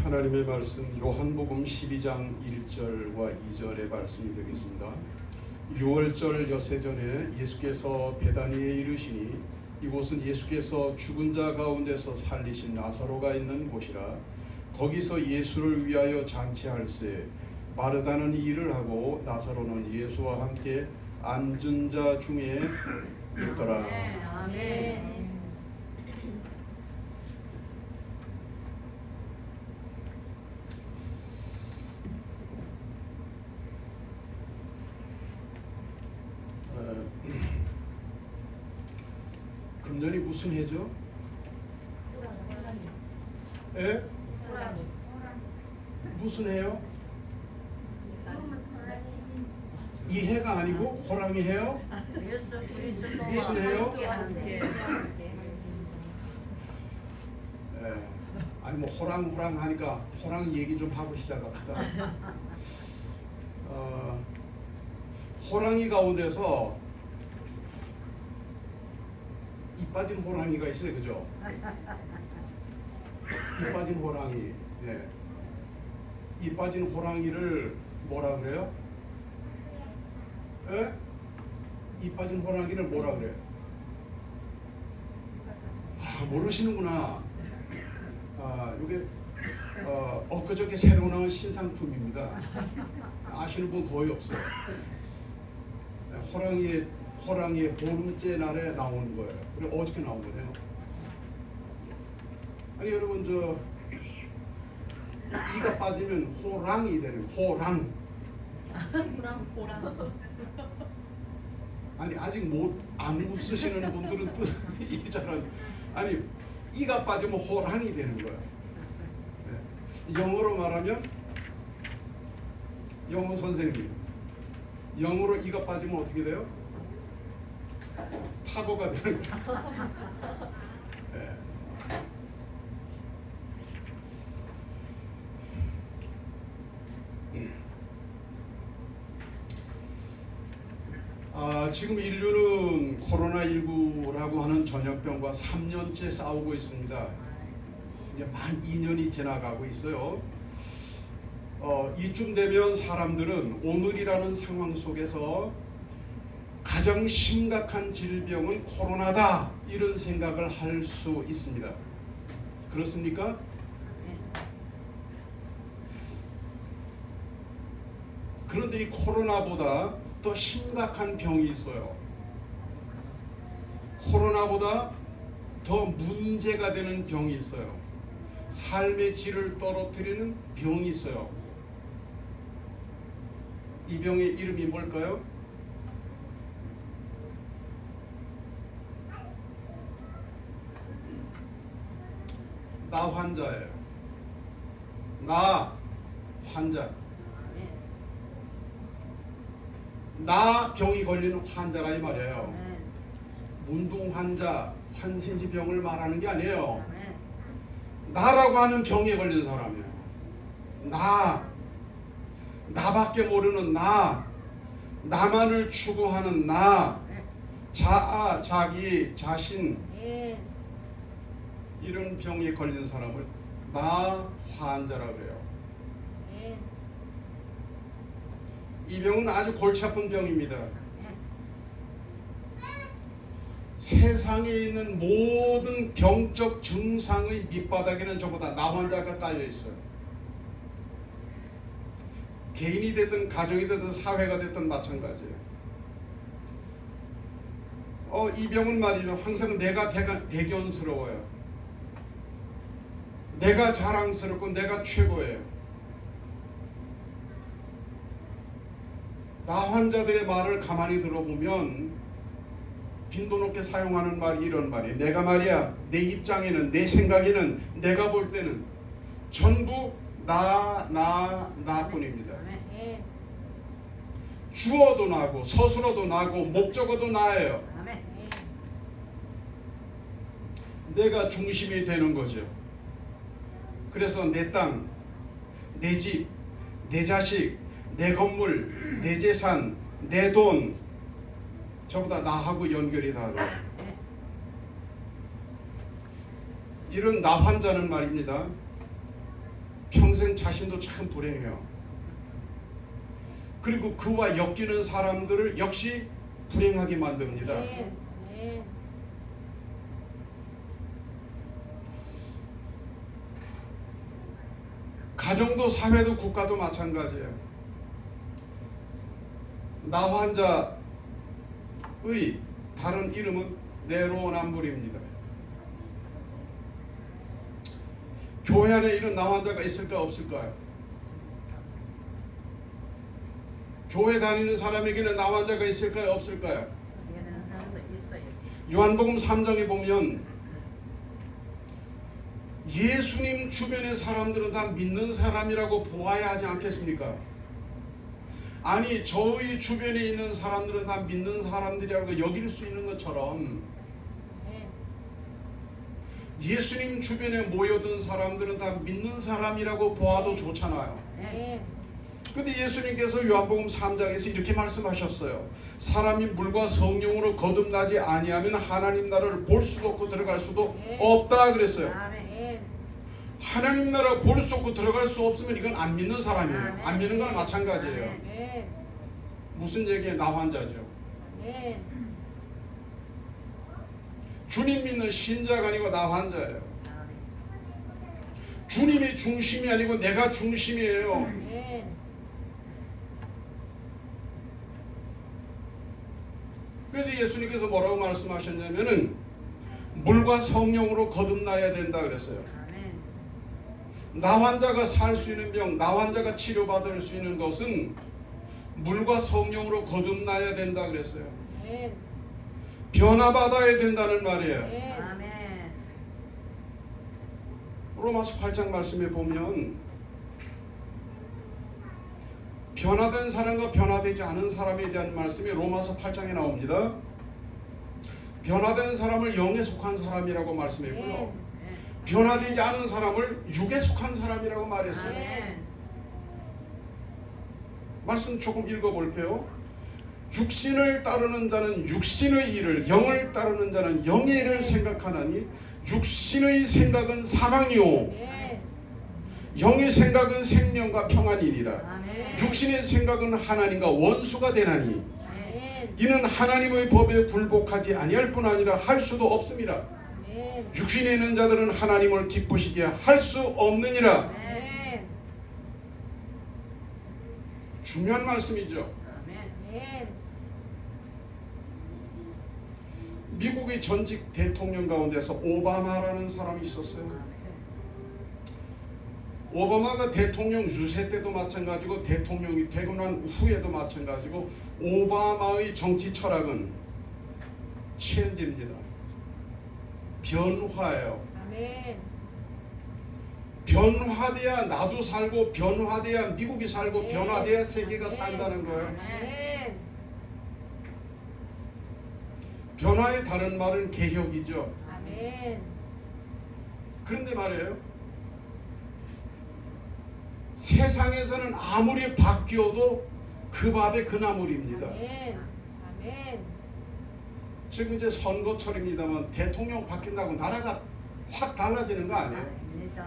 하나님의 말씀 요한복음 12장 1절과 2절의 말씀이 되겠습니다. 6월절 엿새 전에 예수께서 베다니에 이르시니 이곳은 예수께서 죽은 자 가운데서 살리신 나사로가 있는 곳이라. 거기서 예수를 위하여 잔치할세 마르다는 일을 하고 나사로는 예수와 함께 앉은 자 중에 있더라. 아멘. 금년이 무슨 해죠? 예? 무슨 해요? 이 해가 아니고 호랑이 해요? 무슨 해요? 예. 아니 뭐 호랑 하니까 호랑 얘기 좀 하고 시작합시다. 호랑이 가운데서 이 빠진 호랑이가 있어요, 그죠? 이 빠진 호랑이, 네. 이 빠진 호랑이를 뭐라 그래요? 예? 이 빠진 호랑이를 뭐라 그래요? 모르시는구나. 이게 엊그저께 새로 나온 신상품입니다. 아시는 분 거의 없어요. 호랑이의 보름째 날에 나오는 거예요. 그리고 어저께 나온 거네요. 아니 여러분 이가 빠지면 호랑이 되는 호랑. 아니 아직 안 웃으시는 분들은 뜻이 잘안. 아니 이가 빠지면 호랑이 되는 거예요. 네. 영어로 말하면 영어 선생님. 영어로 이가 빠지면 어떻게 돼요? 타고가 되는 거예요. 네. 지금 인류는 코로나19라고 하는 전염병과 3년째 싸우고 있습니다. 이제 만 2년이 지나가고 있어요. 이쯤 되면 사람들은 오늘이라는 상황 속에서 가장 심각한 질병은 코로나다 이런 생각을 할 수 있습니다. 그렇습니까? 그런데 이 코로나보다 더 심각한 병이 있어요. 코로나보다 더 문제가 되는 병이 있어요. 삶의 질을 떨어뜨리는 병이 있어요. 이 병의 이름이 뭘까요? 나 환자예요. 나 환자. 나 병이 걸리는 환자라 이 말이에요. 문둥 환자, 환신지 병을 말하는 게 아니에요. 나라고 하는 병에 걸린 사람이에요. 나밖에 모르는 나만을 추구하는 자기, 자신 이런 병에 걸린 사람을 나 환자라 그래요. 이 병은 아주 골치 아픈 병입니다. 세상에 있는 모든 병적 증상의 밑바닥에는 저보다 나 환자가 깔려 있어요. 개인이 됐든 가정이 됐든 사회가 됐든 마찬가지예요. 이 병은 말이죠. 항상 내가 대견스러워요. 내가 자랑스럽고 내가 최고예요. 나 환자들의 말을 가만히 들어보면 빈도높게 사용하는 말이 이런 말이에요. 내가 말이야 내 입장에는 내 생각에는 내가 볼 때는 전부 나뿐입니다. 주어도 나고 서술어도 나고 목적어도 나예요. 내가 중심이 되는 거죠. 그래서 내 땅, 내 집, 내 자식, 내 건물, 내 재산, 내 돈 전부 다 나하고 연결이 다 돼요. 이런 나 환자는 말입니다. 평생 자신도 참 불행해요. 그리고 그와 엮이는 사람들을 역시 불행하게 만듭니다. 가정도 사회도 국가도 마찬가지예요. 나 환자의 다른 이름은 내로남불입니다. 교회 안에 이런 나 환자가 있을까 없을까요? 교회 다니는 사람에게는 나 환자가 있을까요 없을까요? 요한복음 3장에 보면 예수님 주변의 사람들은 다 믿는 사람이라고 보아야 하지 않겠습니까? 아니 저희 주변에 있는 사람들은 다 믿는 사람들이라고 여길 수 있는 것처럼 예수님 주변에 모여든 사람들은 다 믿는 사람이라고 보아도 좋잖아요. 근데 예수님께서 요한복음 3장에서 이렇게 말씀하셨어요. 사람이 물과 성령으로 거듭나지 아니하면 하나님 나라를 볼 수도 없고 들어갈 수도 없다 그랬어요. 하나님 나라 볼 수 없고 들어갈 수 없으면 이건 안 믿는 사람이에요. 안 믿는 거나 마찬가지예요. 무슨 얘기예요? 나 환자죠. 주님 믿는 신자가 아니고 나 환자예요. 주님이 중심이 아니고 내가 중심이에요. 그래서 예수님께서 뭐라고 말씀하셨냐면은 물과 성령으로 거듭나야 된다 그랬어요. 나 환자가 살 수 있는 병, 나 환자가 치료받을 수 있는 것은 물과 성령으로 거듭나야 된다 그랬어요. 변화받아야 된다는 말이에요. 로마서 8장 말씀에 보면 변화된 사람과 변화되지 않은 사람에 대한 말씀이 로마서 8장에 나옵니다. 변화된 사람을 영에 속한 사람이라고 말씀했고요. 변화되지 않은 사람을 육에 속한 사람이라고 말했어요. 말씀 조금 읽어볼게요. 육신을 따르는 자는 육신의 일을, 영을 따르는 자는 영의 일을 생각하나니 육신의 생각은 사망이요 영의 생각은 생명과 평안이니라. 육신의 생각은 하나님과 원수가 되나니 이는 하나님의 법에 굴복하지 아니할 뿐 아니라 할 수도 없습니다. 육신에 있는 자들은 하나님을 기쁘시게 할 수 없느니라. 중요한 말씀이죠. 미국의 전직 대통령 가운데서 오바마라는 사람이 있었어요. 오바마가 대통령 유세 때도 마찬가지고 대통령이 되고 난 후에도 마찬가지고 오바마의 정치 철학은 체인지입니다. 변화예요. 변화돼야 나도 살고 변화돼야 미국이 살고 변화돼야 세계가 산다는 거예요. 변화의 다른 말은 개혁이죠. 그런데 말이에요. 세상에서는 아무리 바뀌어도 그 밥에 그 나물입니다. 지금 이제 선거철입니다만 대통령 바뀐다고 나라가 확 달라지는 거 아니에요?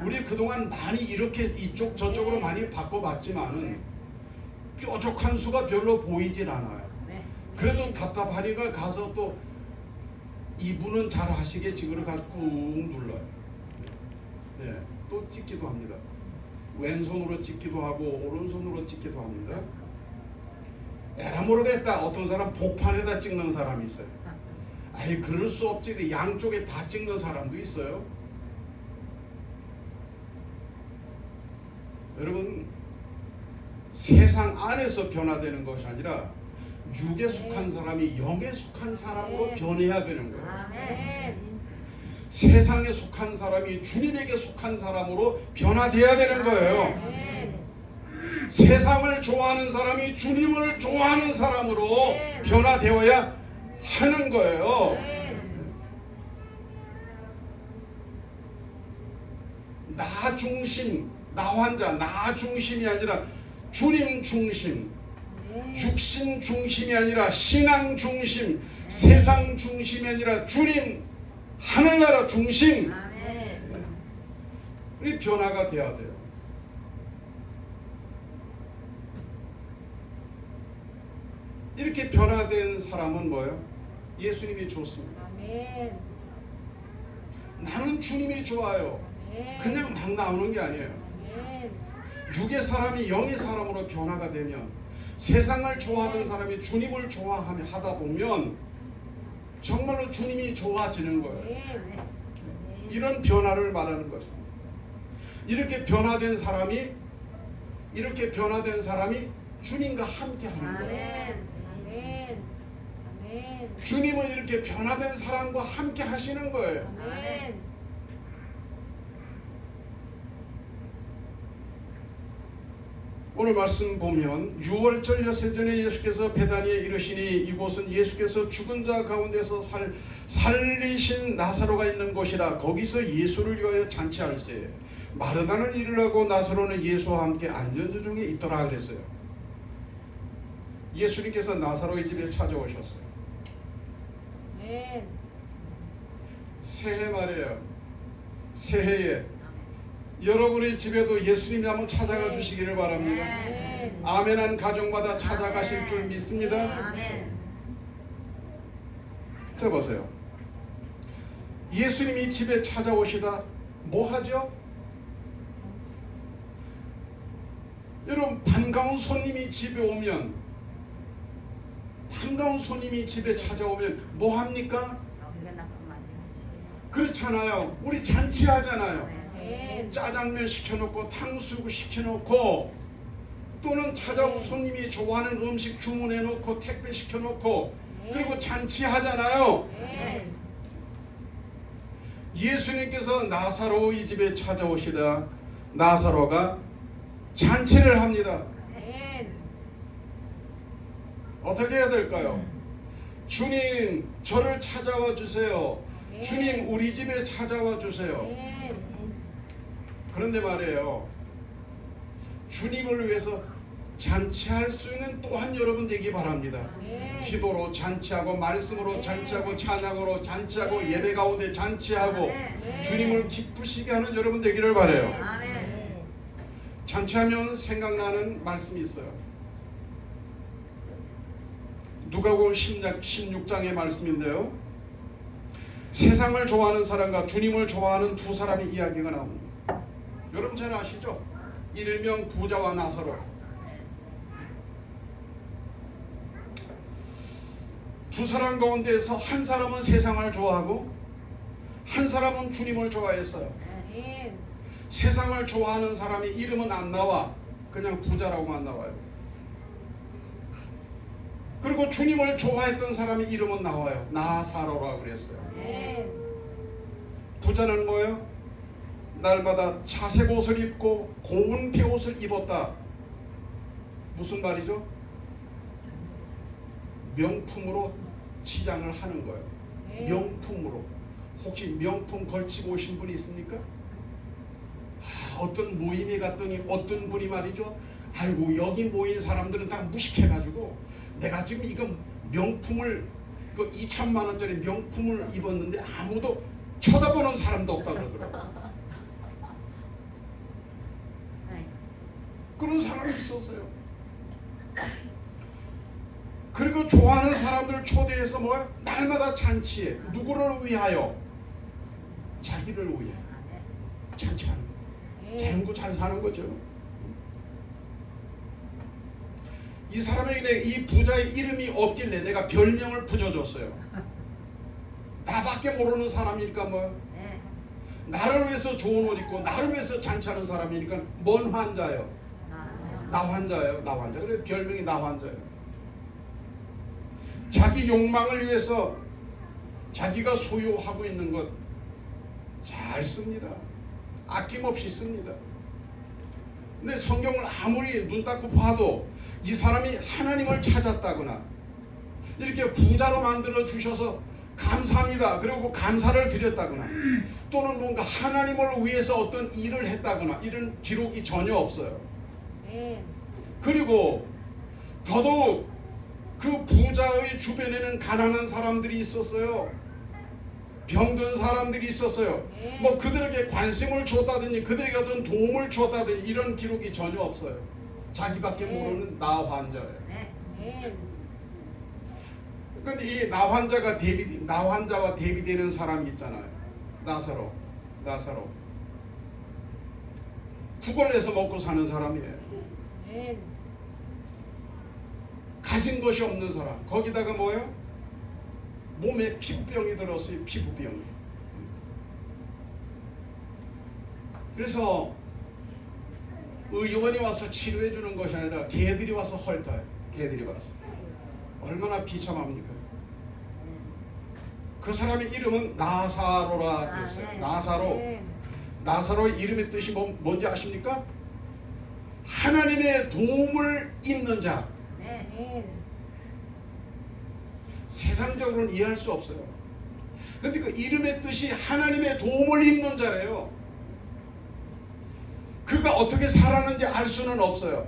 우리 그동안 많이 이렇게 이쪽 저쪽으로 많이 바꿔봤지만은 뾰족한 수가 별로 보이질 않아요. 그래도 답답하니까 가서 또 이분은 잘 하시게 지그를 가서 꾹 눌러요. 네, 또 찍기도 합니다. 왼손으로 찍기도 하고 오른손으로 찍기도 합니다. 에라 모르겠다. 어떤 사람 복판에다 찍는 사람이 있어요. 아이 그럴 수 없지. 양쪽에 다 찍는 사람도 있어요. 여러분 세상 안에서 변화되는 것이 아니라 육에 속한 사람이 영에 속한 사람으로 변해야 되는 거예요. 세상에 속한 사람이 주님에게 속한 사람으로 변화돼야 되는 거예요. 세상을 좋아하는 사람이 주님을 좋아하는 사람으로 변화되어야 하는 거예요. 나 중심, 나 환자, 나 중심이 아니라 주님 중심, 육신 중심이 아니라 신앙 중심, 세상 중심이 아니라 주님 하늘나라 중심. 우리 변화가 돼야 돼요. 이렇게 변화된 사람은 뭐예요? 예수님이 좋습니다. 아멘. 나는 주님이 좋아요. 아멘. 그냥 막 나오는 게 아니에요. 아멘. 육의 사람이 영의 사람으로 변화가 되면, 세상을 좋아하던 사람이 주님을 좋아하다 보면 정말로 주님이 좋아지는 거예요. 아멘. 이런 변화를 말하는 거죠. 이렇게 변화된 사람이 주님과 함께 하는 거예요. 아멘. 아멘. 아멘. 주님은 이렇게 변화된 사람과 함께 하시는 거예요. 아멘. 오늘 말씀 보면 6월절 엿새전에 예수께서 베다니에 이르시니 이곳은 예수께서 죽은 자 가운데서 살리신 나사로가 있는 곳이라. 거기서 예수를 위하여 잔치할세. 마르다는 일을 하고 나사로는 예수와 함께 안전저 중에 있더라 그랬어요. 예수님께서 나사로의 집에 찾아오셨어요. 아멘. 새해 말이에요. 새해에 여러분의 집에도 예수님이 한번 찾아가 주시기를 바랍니다. 아멘. 아멘한 가정마다 찾아가실 줄 믿습니다. 아멘. 자 보세요. 예수님이 집에 찾아오시다 뭐 하죠? 여러분, 반가운 손님이 집에 오면, 반가운 손님이 집에 찾아오면 뭐 합니까? 그렇잖아요. 우리 잔치하잖아요. 짜장면 시켜놓고 탕수육 시켜놓고, 또는 찾아온 손님이 좋아하는 음식 주문해놓고 택배 시켜놓고, 그리고 잔치하잖아요. 예수님께서 나사로의 집에 찾아오시다 나사로가 잔치를 합니다. 어떻게 해야 될까요? 주님, 저를 찾아와 주세요. 주님, 우리 집에 찾아와 주세요. 그런데 말이에요, 주님을 위해서 잔치할 수 있는 또한 여러분 되기 바랍니다. 기도로 잔치하고, 말씀으로 잔치하고, 찬양으로 잔치하고, 예배 가운데 잔치하고, 주님을 기쁘시게 하는 여러분 되기를 바라요. 잔치하면 생각나는 말씀이 있어요. 누가복음 16장의 말씀인데요, 세상을 좋아하는 사람과 주님을 좋아하는 두 사람의 이야기가 나옵니다. 여러분 잘 아시죠? 일명 부자와 나사로. 두 사람 가운데에서 한 사람은 세상을 좋아하고 한 사람은 주님을 좋아했어요. 세상을 좋아하는 사람의 이름은 안 나와. 그냥 부자라고만 나와요. 그리고 주님을 좋아했던 사람의 이름은 나와요. 나사로라고 그랬어요. 부자는 뭐예요? 날마다 자색 옷을 입고 고운 베옷을 입었다. 무슨 말이죠? 명품으로 치장을 하는 거예요. 명품으로. 혹시 명품 걸치고 오신 분이 있습니까? 어떤 모임에 갔더니 어떤 분이 말이죠, 아이고 여기 모인 사람들은 다 무식해가지고 내가 지금 이거 명품을, 그 2천만 원짜리 명품을 입었는데 아무도 쳐다보는 사람도 없다 그러더라고요. 그런 사람이 있었어요. 그리고 좋아하는 사람들 초대해서 뭐야? 날마다 잔치해. 누구를 위하여? 자기를 위해 잔치하는 거. 잘 먹고 잘 사는 거죠. 이 사람에게, 이 부자의 이름이 없길래 내가 별명을 붙여줬어요. 나밖에 모르는 사람이니까 뭐, 나를 위해서 좋은 옷 입고 나를 위해서 잔치하는 사람이니까 뭔 환자예요? 나 환자예요. 나 환자. 그래 별명이 나 환자예요. 자기 욕망을 위해서 자기가 소유하고 있는 것 잘 씁니다. 아낌없이 씁니다. 근데 성경을 아무리 눈 닦고 봐도 이 사람이 하나님을 찾았다거나 이렇게 부자로 만들어 주셔서 감사합니다, 그리고 감사를 드렸다거나, 또는 뭔가 하나님을 위해서 어떤 일을 했다거나 이런 기록이 전혀 없어요. 그리고 더더욱 그 부자의 주변에는 가난한 사람들이 있었어요. 병든 사람들이 있었어요. 뭐 그들에게 관심을 줬다든지 그들에게 어떤 도움을 줬다든지 이런 기록이 전혀 없어요. 자기밖에 모르는 나 환자예요. 근데 이 나 환자와 대비되는 사람이 있잖아요. 나사로. 구걸을 해서 먹고 사는 사람이에요. 아멘. 가진 것이 없는 사람. 거기다가 뭐예요? 몸에 피부병이 들었어요. 피부병. 그래서 의원이 와서 치료해 주는 것이 아니라 개들이 와서 헐까요? 개들이 와서. 얼마나 비참합니까? 그 사람의 이름은 나사로라 그랬어요. 나사로 이름의 뜻이 뭔지 아십니까? 하나님의 도움을 입는 자. 아멘. 세상적으로는 이해할 수 없어요. 그런데 그 이름의 뜻이 하나님의 도움을 입는 자예요. 그가 어떻게 살았는지 알 수는 없어요.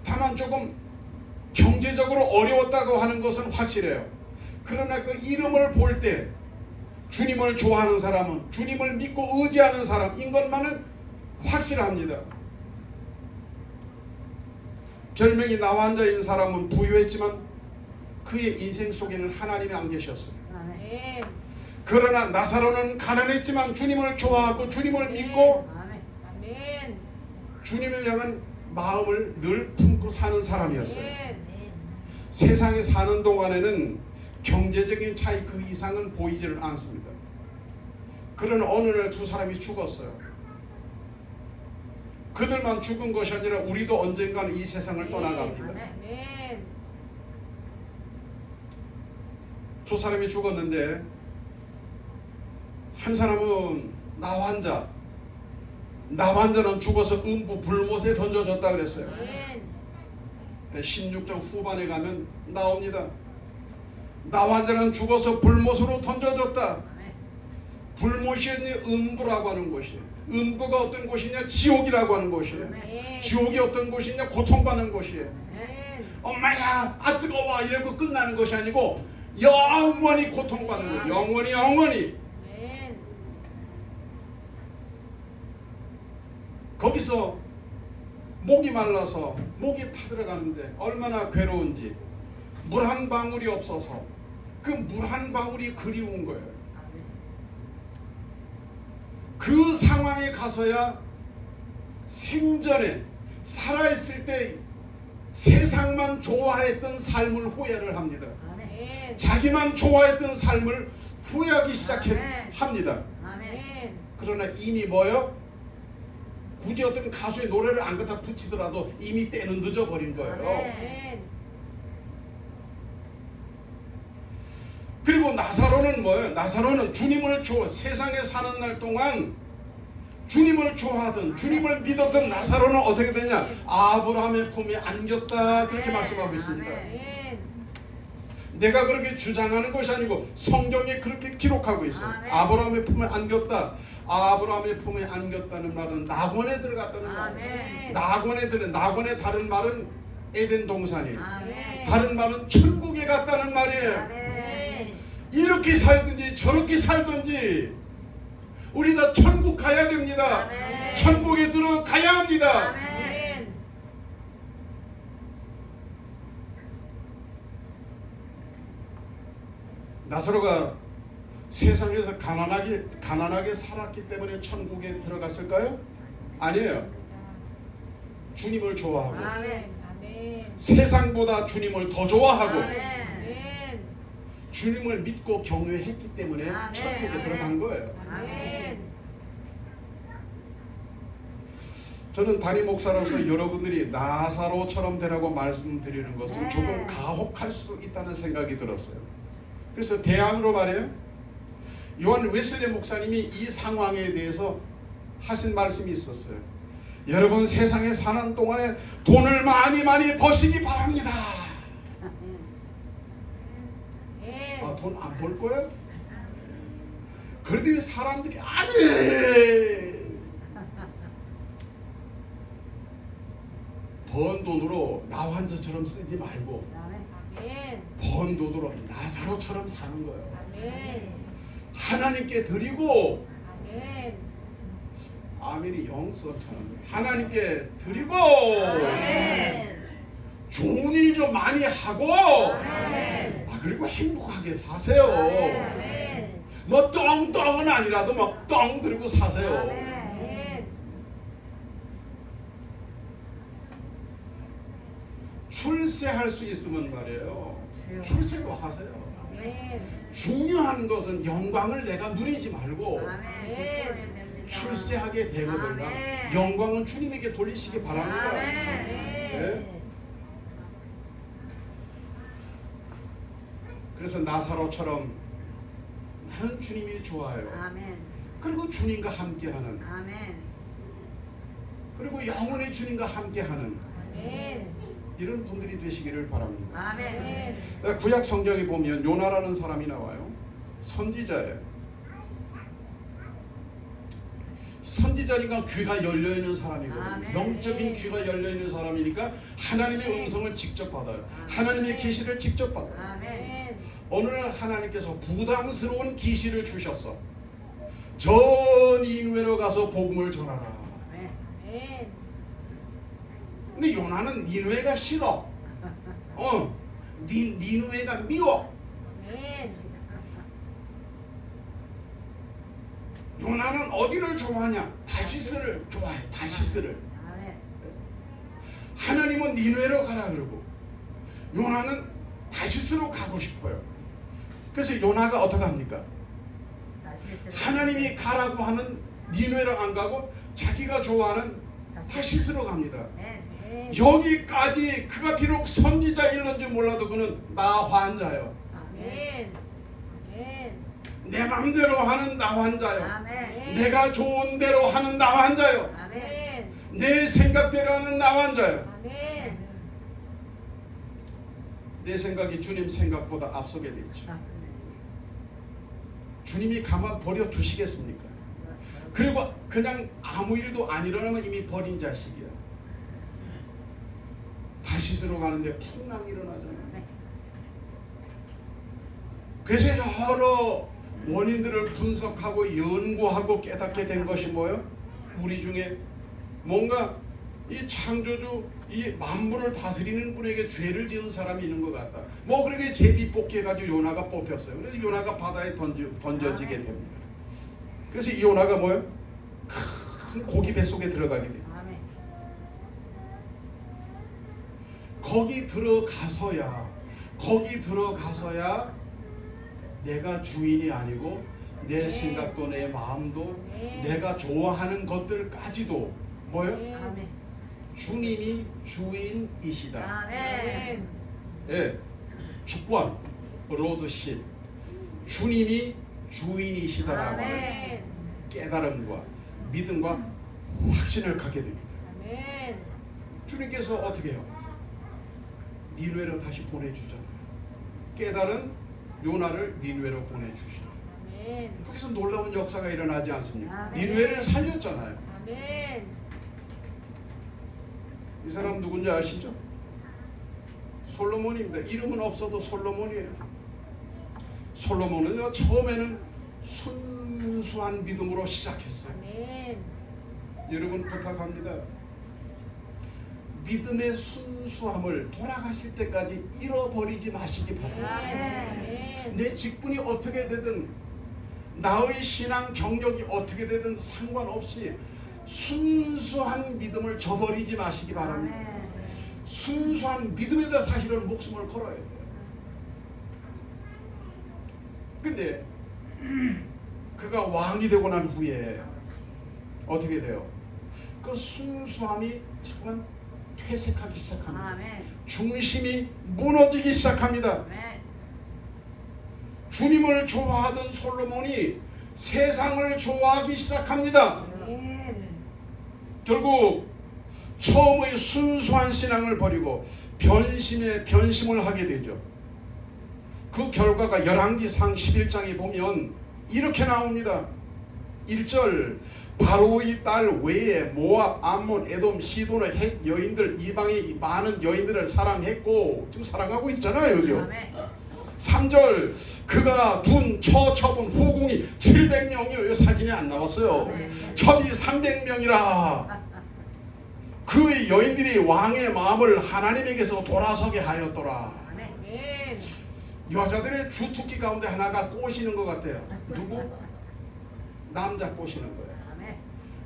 다만 조금 경제적으로 어려웠다고 하는 것은 확실해요. 그러나 그 이름을 볼 때 주님을 좋아하는 사람은, 주님을 믿고 의지하는 사람인 것만은 확실합니다. 별명이 나환자인 사람은 부유했지만 그의 인생 속에는 하나님이 안 계셨어요. 아멘. 그러나 나사로는 가난했지만 주님을 좋아하고 주님을 믿고 아멘. 주님을 향한 마음을 늘 품고 사는 사람이었어요. 아멘. 세상에 사는 동안에는 경제적인 차이 그 이상은 보이지를 않습니다. 그러나 어느 날 두 사람이 죽었어요. 그들만 죽은 것이 아니라 우리도 언젠가는 이 세상을 떠나갑니다. 아멘. 두 사람이 죽었는데 한 사람은 나환자는 죽어서 음부 불못에 던져졌다 그랬어요. 아멘. 16장 후반에 가면 나옵니다. 나환자는 죽어서 불못으로 던져졌다. 불못이 음부라고 하는 곳이에요. 음부가 어떤 곳이냐? 지옥이라고 하는 곳이에요. 아멘. 지옥이 어떤 곳이냐? 고통받는 곳이에요. 아멘. 엄마야 아 뜨거워 이러고 끝나는 것이 아니고 영원히 고통받는 거예요. 영원히. 아멘. 거기서 목이 말라서 목이 타들어가는데 얼마나 괴로운지, 물 한 방울이 없어서 그 물 한 방울이 그리운 거예요. 그 상황에 가서야 생전에 살아있을 때 세상만 좋아했던 삶을 후회를 합니다. 아멘. 자기만 좋아했던 삶을 후회하기 시작합니다. 아멘. 그러나 이미 뭐요? 굳이 어떤 가수의 노래를 안 갖다 붙이더라도 이미 때는 늦어버린 거예요. 아멘. 그리고 나사로는 뭐예요? 나사로는 주님을 세상에 사는 날 동안 주님을 좋아하던 주님을 믿었던 나사로는 어떻게 되냐? 아브라함의 품에 안겼다 그렇게 말씀하고 있습니다. 아멘. 내가 그렇게 주장하는 것이 아니고 성경에 그렇게 기록하고 있어요. 아브라함의 품에 안겼다. 아브라함의 품에 안겼다는 말은 낙원에 들어갔다는 말이에요. 낙원의 다른 말은 에덴 동산이에요. 다른 말은 천국에 갔다는 말이에요. 이렇게 살든지 저렇게 살든지 우리 다 천국 가야 됩니다. 천국에 들어가야 합니다. 아멘. 나사로가 세상에서 가난하게 살았기 때문에 천국에 들어갔을까요? 아니에요. 주님을 좋아하고 아멘. 세상보다 주님을 더 좋아하고 아멘. 주님을 믿고 경외했기 때문에 천국에 들어간 거예요. 아멘. 저는 담임 목사로서 여러분들이 나사로처럼 되라고 말씀드리는 것은 조금 가혹할 수도 있다는 생각이 들었어요. 그래서 대안으로 말해요. 요한 웨슬리 목사님이 이 상황에 대해서 하신 말씀이 있었어요. 여러분 세상에 사는 동안에 돈을 많이 버시기 바랍니다. 아, 돈 안 벌 거예요? 그러더니 사람들이 아니 번 돈으로 나환자처럼 쓰지 말고 번 돈으로 나사로처럼 사는 거예요. 하나님께 드리고 아멘이 영성처럼 하나님께 드리고 좋은 일 좀 많이 하고 그리고 행복하게 사세요. 아멘. 뭐 똥은 아니라도 뭐 똥 들고 사세요. 아멘. 출세할 수 있으면 말이에요. 출세도 하세요. 아멘. 중요한 것은 영광을 내가 누리지 말고 아멘. 출세하게 되거든요. 아멘. 영광은 주님에게 돌리시기 바랍니다. 아멘. 그래서 나사로처럼 나는 주님이 좋아요. 아멘. 그리고 주님과 함께하는, 아멘. 그리고 영원히 주님과 함께하는 아멘. 이런 분들이 되시기를 바랍니다. 아멘. 구약 성경에 보면 요나라는 사람이 나와요. 선지자예요. 선지자니까 귀가 열려있는 사람이거든요. 아멘. 영적인 귀가 열려있는 사람이니까 하나님의 음성을 직접 받아요. 하나님의 계시를 직접 받아요. 아멘. 어느 날 하나님께서 부담스러운 계시를 주셨어. 전 니느웨로 가서 복음을 전하라. 아멘. 근데 요나는 니느웨가 싫어. 니느웨가 미워. 아멘. 요나는 어디를 좋아하냐? 다시스를 좋아해. 다시스를. 아멘. 하나님은 니느웨로 가라 그러고 요나는 다시스로 가고 싶어요. 그래서 요나가 어떻게 합니까? 하나님이 가라고 하는 니느웨로 안 가고 자기가 좋아하는 다시스로 갑니다. 아멘. 여기까지 그가 비록 선지자일는지 몰라도 그는 나 환자요. 아멘. 아멘. 내 맘대로 하는 나 환자요. 아멘. 내가 좋은 대로 하는 나 환자요. 아멘. 내 생각대로 하는 나 환자요. 아멘. 내 생각이 주님 생각보다 앞서게 되죠. 주님이 가만 버려 두시겠습니까? 그리고 그냥 아무 일도 안 일어나면 이미 버린 자식이야. 다시스로 가는데 풍랑 일어나잖아요. 그래서 여러 원인들을 분석하고 연구하고 깨닫게 된 것이 뭐예요? 우리 중에 뭔가 이 창조주 이 만물을 다스리는 분에게 죄를 지은 사람이 있는 것 같다. 뭐 그렇게 제비 뽑기 해가지고 요나가 뽑혔어요. 그래서 요나가 바다에 던져지게 됩니다. 그래서 이 요나가 뭐예요? 큰 고기 뱃속에 들어가게 됩니다. 아멘. 거기 들어가서야 내가 주인이 아니고 내 생각도 내 마음도 내가 좋아하는 것들까지도 뭐예요? 아멘. 주님이 주인이시다. 아멘. 예, 주권, 로드십, 주님이 주인이시다라고 하는 아멘. 깨달음과 믿음과 확신을 갖게 됩니다. 아멘. 주님께서 어떻게 해요? 니느웨로 다시 보내주잖아요. 깨달은 요나를 니느웨로 보내주시죠. 아멘. 거기서 놀라운 역사가 일어나지 않습니까? 아멘. 니느웨를 살렸잖아요. 아멘. 이 사람 누군지 아시죠? 솔로몬입니다. 이름은 없어도 솔로몬이에요. 솔로몬은 처음에는 순수한 믿음으로 시작했어요. 아멘. 여러분 부탁합니다. 믿음의 순수함을 돌아가실 때까지 잃어버리지 마시기 바랍니다. 아멘. 내 직분이 어떻게 되든 나의 신앙 경력이 어떻게 되든 상관없이 순수한 믿음을 저버리지 마시기 바랍니다. 아멘. 순수한 믿음에다 사실은 목숨을 걸어야 돼요. 근데 그가 왕이 되고 난 후에 어떻게 돼요? 그 순수함이 자꾸만 퇴색하기 시작합니다. 아멘. 중심이 무너지기 시작합니다. 아멘. 주님을 좋아하던 솔로몬이 세상을 좋아하기 시작합니다. 아멘. 결국 처음의 순수한 신앙을 버리고 변심을 하게 되죠. 그 결과가 열왕기상 11장에 보면 이렇게 나옵니다. 1절 바로의 딸 외에 모압, 암몬, 에돔, 시돈의 헷 여인들 이방의 많은 여인들을 사랑했고 지금 사랑하고 있잖아요. 여기요. 아멘. 3절 그가 둔 처첩은 후궁이 700명이요. 이 사진이 안 나왔어요. 첩이 300명이라 그 여인들이 왕의 마음을 하나님에게서 돌아서게 하였더라. 아멘. 아멘. 여자들의 주특기 가운데 하나가 꼬시는 것 같아요. 누구? 남자 꼬시는 거예요. 아멘.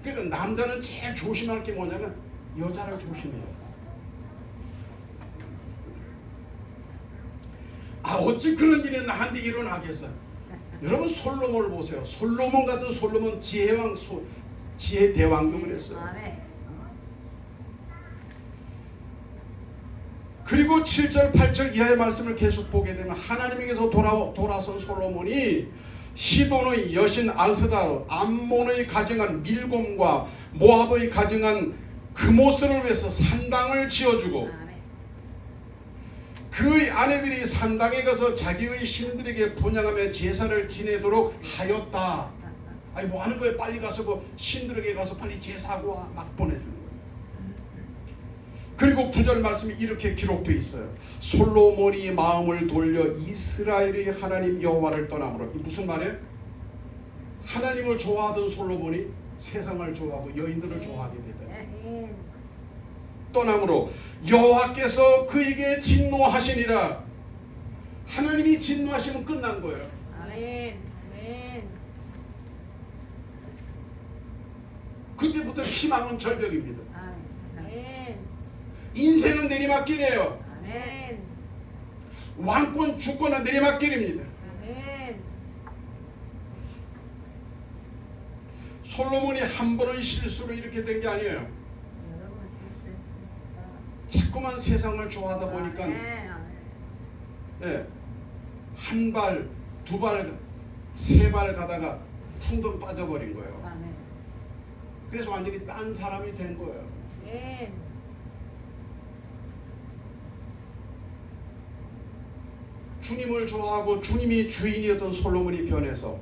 그러니까 남자는 제일 조심할 게 뭐냐면 여자를 조심해요. 어찌 그런 일이 나한테 일어나겠어? 여러분 솔로몬을 보세요. 솔로몬 같은 솔로몬 지혜왕 지혜 대왕도 그랬어요. 아멘. 그리고 7절 8절 이하의 말씀을 계속 보게 되면 하나님에게서 돌아선 솔로몬이 시돈의 여신 안스다, 암몬의 가정한 밀곰과 모압의 가정한 그모스를 위해서 산당을 지어주고 아멘. 그의 아내들이 산당에 가서 자기의 신들에게 분양하며 제사를 지내도록 하였다. 아니 뭐 하는 거예요? 빨리 가서 그 신들에게 가서 빨리 제사하고 와. 막 보내주는 거예요. 그리고 9절 말씀이 이렇게 기록되어 있어요. 솔로몬이 마음을 돌려 이스라엘의 하나님 여호와를 떠남으로. 이 무슨 말이에요? 하나님을 좋아하던 솔로몬이 세상을 좋아하고 여인들을 좋아하게 되다. 아멘. 떠남으로 여호와께서 그에게 진노하시니라. 하나님이 진노하시면 끝난 거예요. 아멘. 아멘. 그때부터 희망은 절벽입니다. 아멘. 인생은 내리막길이에요. 아멘. 왕권 주권은 내리막길입니다. 아멘. 솔로몬이 한 번의 실수로 이렇게 된 게 아니에요. 여러분 실수했습니다. 자꾸만 세상을 좋아하다 보니까 한 발, 두 발, 세 발 가다가 풍덩 빠져버린 거예요. 아멘. 그래서 완전히 딴 사람이 된 거예요. 아멘. 주님을 좋아하고 주님이 주인이었던 솔로몬이 변해서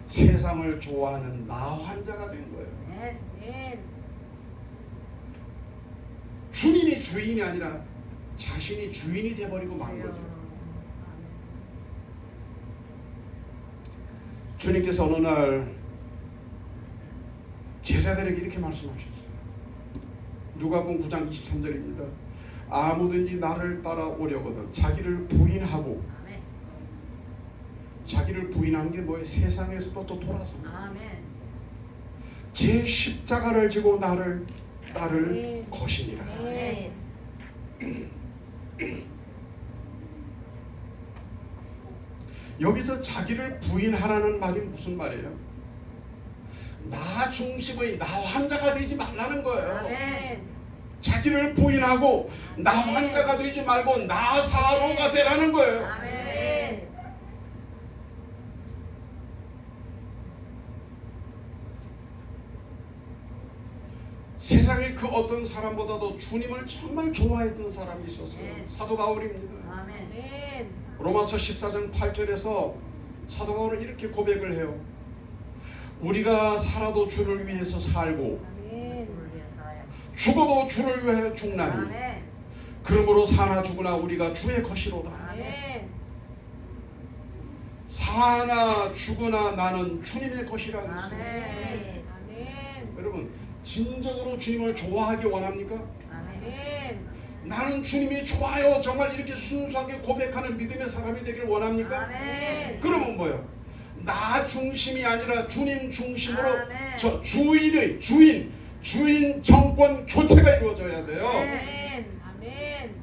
세상을 좋아하는 나 환자가 된 거예요. 아멘. 주님이 주인이 아니라 자신이 주인이 돼버리고 만 거죠. 주님께서 어느 날 제자들에게 이렇게 말씀하셨어요. 누가복음 9장 23절입니다. 아무든지 나를 따라오려거든 자기를 부인하고, 아멘. 자기를 부인한 게 뭐예요? 세상에서부터 돌아서 아멘. 제 십자가를 지고 나를 아멘. 거시니라. 아멘. 여기서 자기를 부인하라는 말이 무슨 말이에요? 나 중심의 나 환자가 되지 말라는 거예요. 아멘. 자기를 부인하고 나 환자가 되지 말고 나 사로가 되라는 거예요. 아멘. 세상에 그 어떤 사람보다도 주님을 정말 좋아했던 사람이 있었어요. 네. 사도 바울입니다. 아멘. 아멘. 로마서 14장 8절에서 사도 바울은 이렇게 고백을 해요. 우리가 살아도 주를 위해서 살고 아멘. 우리 위해서요. 죽어도 주를 위해 죽나니 아멘. 그러므로 사나 죽으나 우리가 주의 것이로다. 아멘. 사나 죽으나 나는 주님의 것이라고 했어요. 아멘. 아멘. 여러분 진정으로 주님을 좋아하기 원합니까? 아멘. 아멘. 나는 주님이 좋아요. 정말 이렇게 순수하게 고백하는 믿음의 사람이 되길 원합니까? 아멘. 그러면 뭐예요? 나 중심이 아니라 주님 중심으로 아멘. 저 주인의 주인 정권 교체가 이루어져야 돼요. 아멘. 아멘.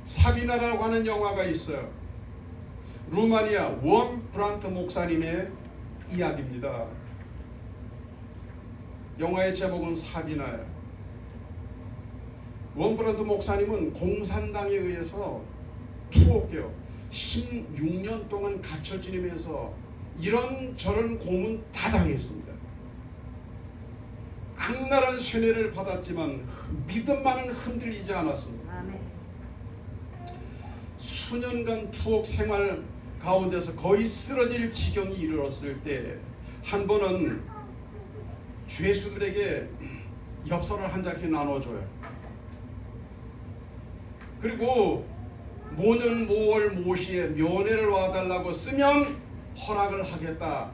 사비나라고 하는 영화가 있어요. 루마니아 원 브란트 목사님의 이야기입니다. 영화의 제목은 사비나예요. 원 브란트 목사님은 공산당에 의해서 투옥돼요. 16년 동안 갇혀 지내면서 이런저런 고문 다 당했습니다. 악랄한 쇠뇌를 받았지만 믿음만은 흔들리지 않았습니다. 아멘. 수년간 투옥 생활 가운데서 거의 쓰러질 지경이 이르렀을 때 한 번은 죄수들에게 엽서를 한 장씩 나눠줘요. 그리고 모년 모월 모시에 면회를 와달라고 쓰면 허락을 하겠다고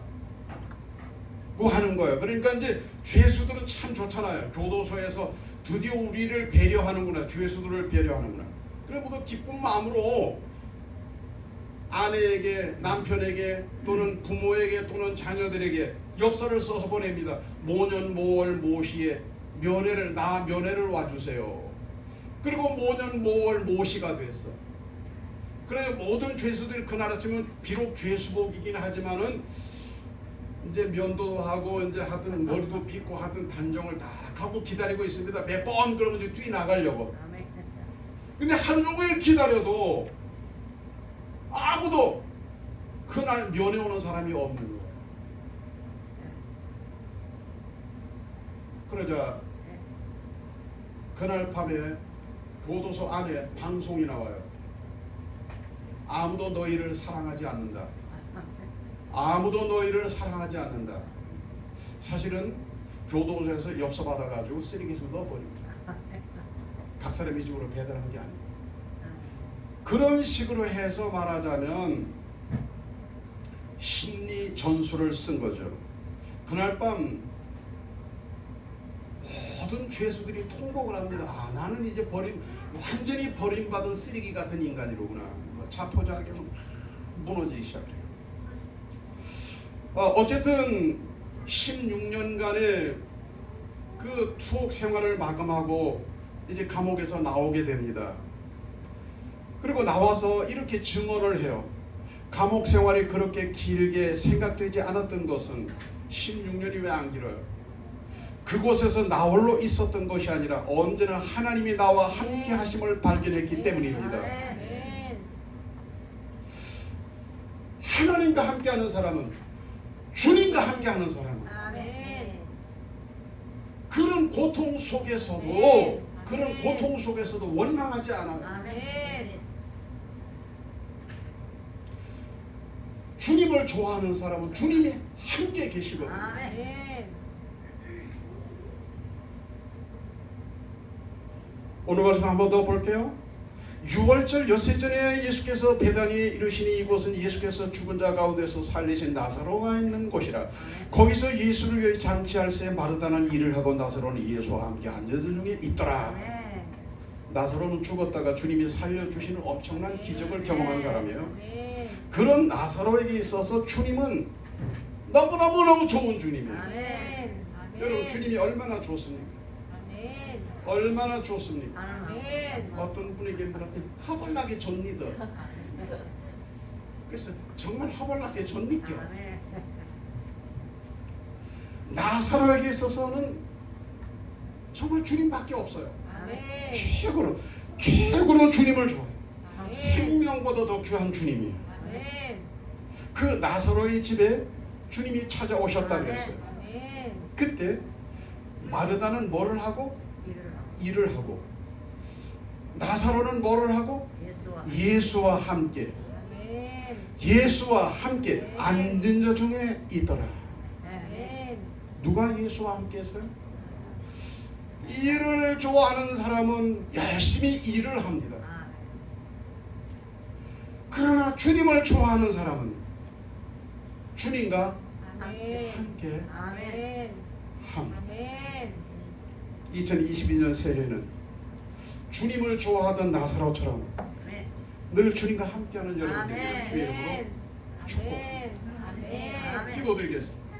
하는 거예요. 그러니까 이제 죄수들은 참 좋잖아요. 교도소에서 드디어 우리를 배려하는구나. 죄수들을 배려하는구나. 그래 모두 기쁜 마음으로 아내에게, 남편에게 또는 부모에게 또는 자녀들에게 엽서를 써서 보냅니다. 모년 모월 모시에 면회를 와주세요. 그리고 모년 모월 모시가 됐어. 그래서 모든 죄수들이 그날 아침은 비록 죄수복이긴 하지만은 이제 면도도 하고 이제 하든 머리도 빗고 하든 단정을 다 하고 기다리고 있습니다. 몇 번 그러면 이제 뛰나가려고. 아멘. 근데 하루 종일 기다려도 아무도 그날 면회 오는 사람이 없는 거예요. 그러자 그날 밤에 교도소 안에 방송이 나와요. 아무도 너희를 사랑하지 않는다. 아무도 너희를 사랑하지 않는다. 사실은 교도소에서 엽서 받아가지고 쓰레기통에 넣어버립니다. 각 사람이 집으로 배달한 게 아니에요. 그런 식으로 해서 말하자면 심리 전술을 쓴 거죠. 그날 밤 모든 죄수들이 통곡을 합니다. 아, 나는 이제 완전히 버림받은 쓰레기 같은 인간이로구나. 자포자기로 무너지기 시작해요. 어쨌든 16년간의 그 투옥 생활을 마감하고 이제 감옥에서 나오게 됩니다. 그리고 나와서 이렇게 증언을 해요. 감옥 생활이 그렇게 길게 생각되지 않았던 것은 16년이 왜 안 길어요? 그곳에서 나 홀로 있었던 것이 아니라 언제나 하나님이 나와 함께 하심을 발견했기 때문입니다. 아멘. 하나님과 함께하는 사람은, 주님과 함께하는 사람은 아멘. 그런 고통 속에서도 네. 그런 아멘. 고통 속에서도 원망하지 않아요. 아멘. 주님을 좋아하는 사람은 주님이 함께 계시거든요. 아멘. 아멘. 오늘 말씀 한 번 더 볼게요. 6월절 엿새전에 예수께서 베다니에 이르시니 이곳은 예수께서 죽은 자 가운데서 살리신 나사로가 있는 곳이라. 거기서 예수를 위해 잔치할 새 마르다는 일을 하고 나사로는 예수와 함께 앉은 중에 있더라. 아멘. 나사로는 죽었다가 주님이 살려주시는 엄청난 기적을 경험한 사람이에요. 아멘. 그런 나사로에게 있어서 주님은 너무너무 좋은 주님이에요. 아멘. 여러분, 주님이 얼마나 좋습니까? 아멘. 얼마나 좋습니까? 아멘. 어떤 분에게 물었더니 허벌나게 좋니더. 그래서 정말 허벌나게 좋니까. 아멘. 나사로에게 있어서는 정말 주님밖에 없어요. 아멘. 최고로 주님을 좋아해요. 아멘. 생명보다 더 귀한 주님이에요. 아멘. 그 나사로의 집에 주님이 찾아오셨다 그랬어요. 아멘. 그때 마르다는 뭐를 하고? 일을 하고, 나사로는 뭐를 하고? 예수와 함께, 아멘. 예수와 함께 앉은 자 중에 있더라. 아멘. 누가 예수와 함께 했어요? 일을 좋아하는 사람은 열심히 일을 합니다. 그러나 주님을 좋아하는 사람은 주님과 아멘. 함께 아멘. 합니다. 아멘. 2022년 새해는 주님을 좋아하던 나사로처럼 늘 주님과 함께하는 여러분들 주의 이름으로 축복합니다. 아멘. 아멘. 기도드리겠습니다.